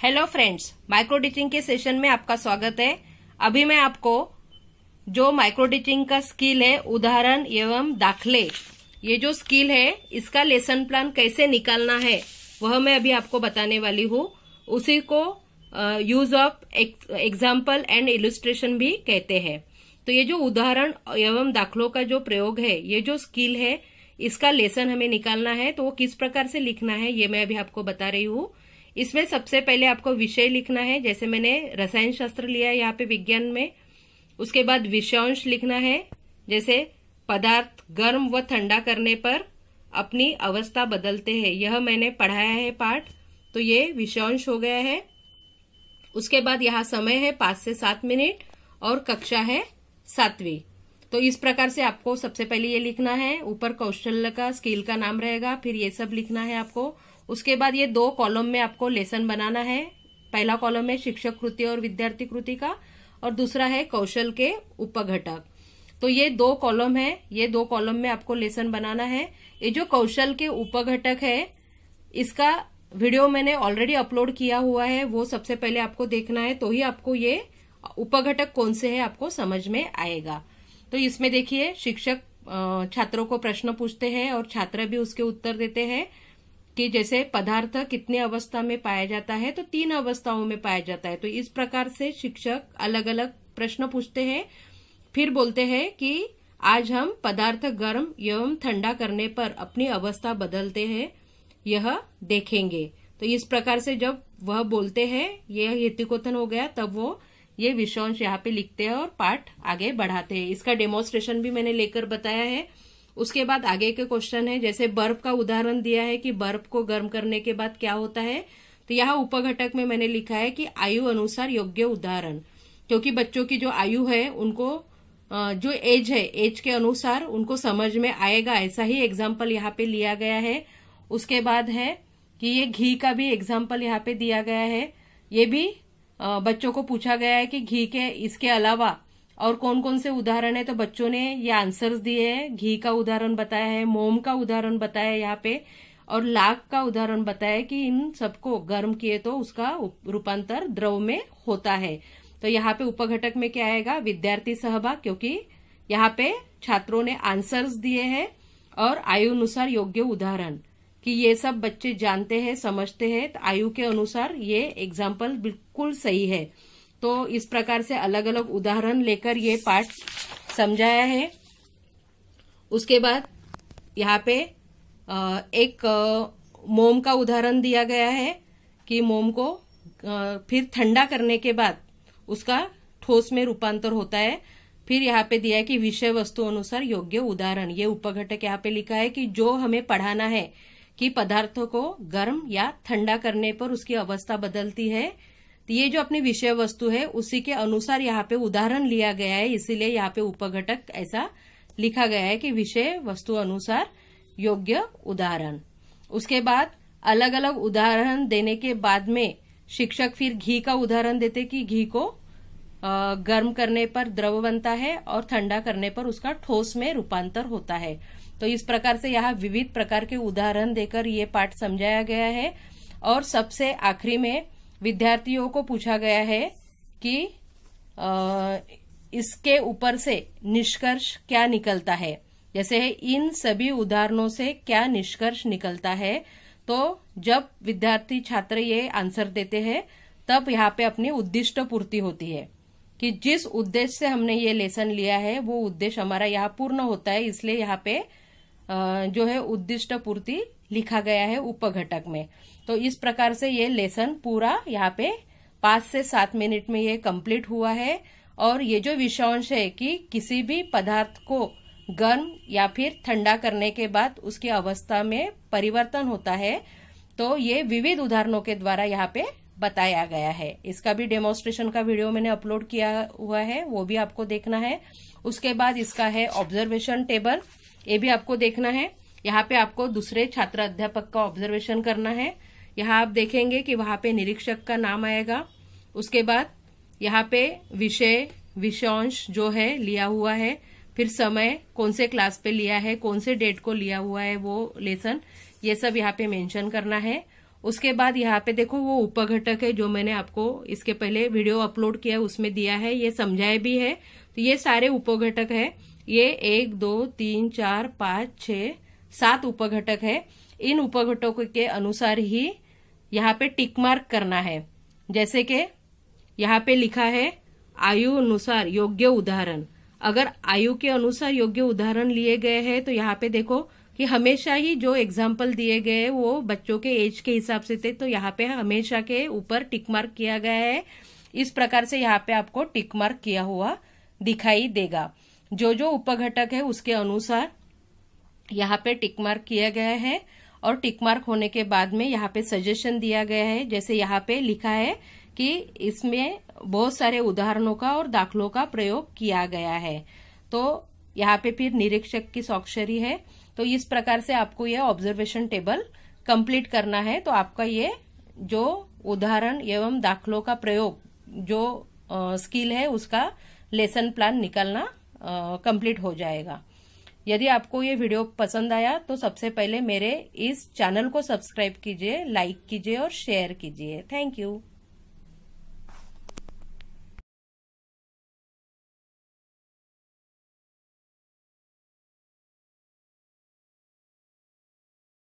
Hello friends, micro teaching के session में आपका स्वागत है। अभी मैं आपको जो माइक्रो टीचिंग का स्किल है, उदाहरण एवं दाखले, ये जो स्किल है इसका लेसन प्लान कैसे निकालना है वह मैं अभी आपको बताने वाली हूँ। उसी को use of example and illustration भी कहते हैं। तो ये जो उदाहरण एवं दाखलों का जो प्रयोग है, ये जो स्किल है, इसका लेसन हमें निकालना है। तो वो किस प्रकार से लिखना है ये मैं अभी आपको बता रही हूँ। इसमें सबसे पहले आपको विषय लिखना है, जैसे मैंने रसायन शास्त्र लिया है यहाँ पे विज्ञान में। उसके बाद विषयांश लिखना है, जैसे पदार्थ गर्म व ठंडा करने पर अपनी अवस्था बदलते हैं, यह मैंने पढ़ाया है पाठ। तो ये विषयांश हो गया है। उसके बाद यहाँ समय है 5 से 7 मिनट और कक्षा है 7वीं। तो इस प्रकार से आपको सबसे पहले ये लिखना है, ऊपर कौशल्य का स्किल का नाम रहेगा, फिर ये सब लिखना है आपको। उसके बाद ये 2 कॉलम में आपको लेसन बनाना है। पहला कॉलम है शिक्षक कृति और विद्यार्थी कृति का, और दूसरा है कौशल के उपघटक। तो ये 2 कॉलम है, ये 2 कॉलम में आपको लेसन बनाना है। ये जो कौशल के उपघटक है, इसका वीडियो मैंने ऑलरेडी अपलोड किया हुआ है, वो सबसे पहले आपको देखना है, तो ही आपको ये उपघटक कौन से है आपको समझ में आएगा। तो इसमें देखिए, शिक्षक छात्रों को प्रश्न पूछते हैं और छात्र भी उसके उत्तर देते हैं कि जैसे पदार्थ कितने अवस्था में पाया जाता है, तो 3 अवस्थाओं में पाया जाता है। तो इस प्रकार से शिक्षक अलग अलग प्रश्न पूछते हैं, फिर बोलते हैं कि आज हम पदार्थ गर्म एवं ठंडा करने पर अपनी अवस्था बदलते हैं, यह देखेंगे। तो इस प्रकार से जब वह बोलते हैं, यह हेतुकथन हो गया, तब वो ये विषयांश यहाँ पे लिखते हैं और पाठ आगे बढ़ाते हैं। इसका डेमोन्स्ट्रेशन भी मैंने लेकर बताया है। उसके बाद आगे के क्वेश्चन है, जैसे बर्फ का उदाहरण दिया है कि बर्फ को गर्म करने के बाद क्या होता है। तो यहाँ उपघटक में मैंने लिखा है कि आयु अनुसार योग्य उदाहरण, क्योंकि बच्चों की जो आयु है उनको जो एज है, एज के अनुसार उनको समझ में आएगा, ऐसा ही एग्जाम्पल यहाँ पे लिया गया है। उसके बाद है कि ये घी का भी एग्जाम्पल यहाँ पे दिया गया है। ये भी बच्चों को पूछा गया है कि घी के इसके अलावा और कौन कौन से उदाहरण है। तो बच्चों ने ये आंसर्स दिए हैं। घी का उदाहरण बताया है, मोम का उदाहरण बताया है यहाँ पे, और लाख का उदाहरण बताया है कि इन सबको गर्म किए तो उसका रूपांतर द्रव में होता है। तो यहाँ पे उपघटक में क्या आएगा, विद्यार्थी सहभाग, क्योंकि यहाँ पे छात्रों ने आंसर्स दिए हैं, और आयु अनुसार योग्य उदाहरण, कि ये सब बच्चे जानते हैं, समझते हैं, तो आयु के अनुसार ये एग्जाम्पल बिल्कुल सही है। तो इस प्रकार से अलग अलग उदाहरण लेकर ये पाठ समझाया है। उसके बाद यहाँ पे एक मोम का उदाहरण दिया गया है कि मोम को फिर ठंडा करने के बाद उसका ठोस में रूपांतर होता है। फिर यहाँ पे दिया है कि विषय वस्तु अनुसार योग्य उदाहरण। ये उपघटक यहाँ पे लिखा है कि जो हमें पढ़ाना है कि पदार्थों को गर्म या ठंडा करने पर उसकी अवस्था बदलती है। तो ये जो अपनी विषय वस्तु है उसी के अनुसार यहाँ पे उदाहरण लिया गया है, इसीलिए यहाँ पे उपघटक ऐसा लिखा गया है कि विषय वस्तु अनुसार योग्य उदाहरण। उसके बाद अलग अलग उदाहरण देने के बाद में शिक्षक फिर घी का उदाहरण देते कि घी को गर्म करने पर द्रव बनता है और ठंडा करने पर उसका ठोस में रूपांतर होता है। तो इस प्रकार से यहाँ विविध प्रकार के उदाहरण देकर ये पाठ समझाया गया है। और सबसे आखिरी में विद्यार्थियों को पूछा गया है कि इसके ऊपर से निष्कर्ष क्या निकलता है, जैसे इन सभी उदाहरणों से क्या निष्कर्ष निकलता है। तो जब विद्यार्थी छात्र ये आंसर देते हैं, तब यहाँ पे अपनी उद्दिष्ट पूर्ति होती है, कि जिस उद्देश्य से हमने ये लेसन लिया है वो उद्देश्य हमारा यहाँ पूर्ण होता है। इसलिए यहाँ पे जो है उद्दिष्ट पूर्ति लिखा गया है उपघटक में। तो इस प्रकार से ये लेसन पूरा यहाँ पे 5 से 7 मिनट में ये कंप्लीट हुआ है। और ये जो विषयांश है कि किसी भी पदार्थ को गर्म या फिर ठंडा करने के बाद उसकी अवस्था में परिवर्तन होता है, तो ये विविध उदाहरणों के द्वारा यहाँ पे बताया गया है। इसका भी डेमोन्स्ट्रेशन का वीडियो मैंने अपलोड किया हुआ है, वो भी आपको देखना है। उसके बाद इसका है ऑब्जर्वेशन टेबल, ये भी आपको देखना है। यहाँ पे आपको दूसरे छात्र अध्यापक का ऑब्जर्वेशन करना है। यहाँ आप देखेंगे कि वहां पे निरीक्षक का नाम आएगा। उसके बाद यहाँ पे विषय विषयांश जो है लिया हुआ है, फिर समय कौन से क्लास पे लिया है, कौन से डेट को लिया हुआ है वो लेसन, ये सब यहाँ पे मेंशन करना है। उसके बाद यहाँ पे देखो वो उपघटक है जो मैंने आपको इसके पहले वीडियो अपलोड किया है उसमें दिया है, ये समझाया भी है। तो ये सारे उपघटक है, ये 1 2 3 4 5 6 7 उपघटक है। इन उपघटकों के अनुसार ही यहाँ पे टिक मार्क करना है। जैसे कि यहाँ पे लिखा है आयु अनुसार योग्य उदाहरण। अगर आयु के अनुसार योग्य उदाहरण लिए गए हैं तो यहाँ पे देखो कि हमेशा ही जो एग्जाम्पल दिए गए वो बच्चों के एज के हिसाब से थे, तो यहाँ पे हमेशा के ऊपर टिक मार्क किया गया है। इस प्रकार से यहाँ पे आपको टिक मार्क किया हुआ दिखाई देगा। जो जो उपघटक है उसके अनुसार यहाँ पे टिक मार्क किया गया है और टिक मार्क होने के बाद में यहाँ पे सजेशन दिया गया है। जैसे यहाँ पे लिखा है कि इसमें बहुत सारे उदाहरणों का और दाखलों का प्रयोग किया गया है। तो यहाँ पे फिर निरीक्षक की स्वाक्षरी है। तो इस प्रकार से आपको ये ऑब्जर्वेशन टेबल कंप्लीट करना है। तो आपका ये जो उदाहरण एवं दाखलों का प्रयोग जो स्किल है उसका लेसन प्लान निकालना कंप्लीट हो जाएगा। यदि आपको ये वीडियो पसंद आया तो सबसे पहले मेरे इस चैनल को सब्सक्राइब कीजिए, लाइक कीजिए और शेयर कीजिए। Thank you.